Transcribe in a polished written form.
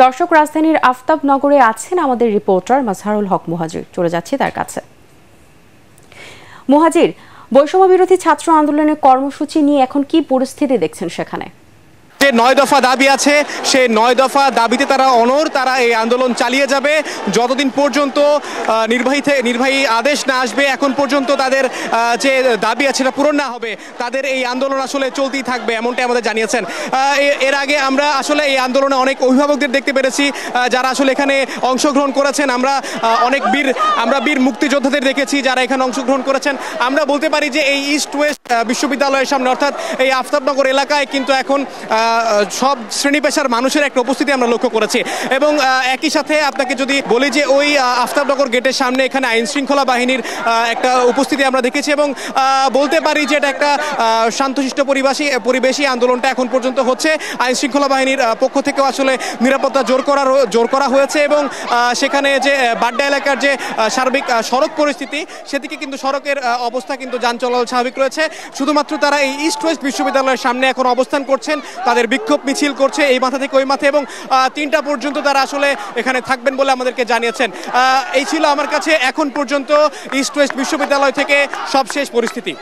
দর্শক, রাজধানীর আফতাবনগরে আছেন আমাদের রিপোর্টার মাজহারুল হক মুহাজির। চলে যাচ্ছি তার কাছে। মুহাজির, বৈষম্য বিরোধী ছাত্র আন্দোলনের কর্মসূচি নিয়ে এখন কি পরিস্থিতি দেখছেন সেখানে? যে 9 দফা দাবি আছে সেই 9 দফা দাবিতে তারা এই আন্দোলন চালিয়ে যাবে যতদিন পর্যন্ত নির্বাহী আদেশ না আসবে। এখন পর্যন্ত তাদের যে দাবি আছে সেটা পূরণ না হবে, তাদের এই আন্দোলন আসলে চলতেই থাকবে, এমনটাই আমাদের জানিয়েছেন। এর আগে আমরা আসলে এই আন্দোলনে অনেক অভিভাবকদের দেখতে পেরেছি যারা আসলে এখানে অংশগ্রহণ করেছেন। আমরা বীর মুক্তিযোদ্ধাদের দেখেছি যারা এখানে অংশগ্রহণ করেছেন। আমরা বলতে পারি যে এই ইস্ট ওয়েস্ট বিশ্ববিদ্যালয়ের সামনে অর্থাৎ এই আফতাবনগর এলাকায় কিন্তু এখন সব শ্রেণী পেশার মানুষের একটা উপস্থিতি আমরা লক্ষ্য করেছি। এবং একই সাথে আপনাকে যদি বলি যে ওই আফতাবনগর গেটের সামনে এখানে আইন শৃঙ্খলা বাহিনীর একটা উপস্থিতি আমরা দেখেছি এবং বলতে পারি যে এটা একটা শান্তশিষ্ট পরিবেশই আন্দোলনটা এখন পর্যন্ত হচ্ছে। আইন শৃঙ্খলা বাহিনীর পক্ষ থেকেও আসলে নিরাপত্তা জোর করা হয়েছে এবং সেখানে যে বাড্ডা এলাকার যে সার্বিক সড়ক পরিস্থিতি সেদিকে কিন্তু সড়কের অবস্থা কিন্তু যান চলাচল স্বাভাবিক রয়েছে। শুধুমাত্র তারা এই ইস্ট ওয়েস্ট বিশ্ববিদ্যালয়ের সামনে এখন অবস্থান করছেন, তাদের বিক্ষোভ মিছিল করছে এই মাথা থেকে ওই মাথা এবং 3টা পর্যন্ত তারা আসলে এখানে থাকবেন বলে আমাদেরকে জানিয়েছেন। এই ছিল আমার কাছে এখন পর্যন্ত ইস্ট ওয়েস্ট বিশ্ববিদ্যালয় থেকে সবশেষ পরিস্থিতি।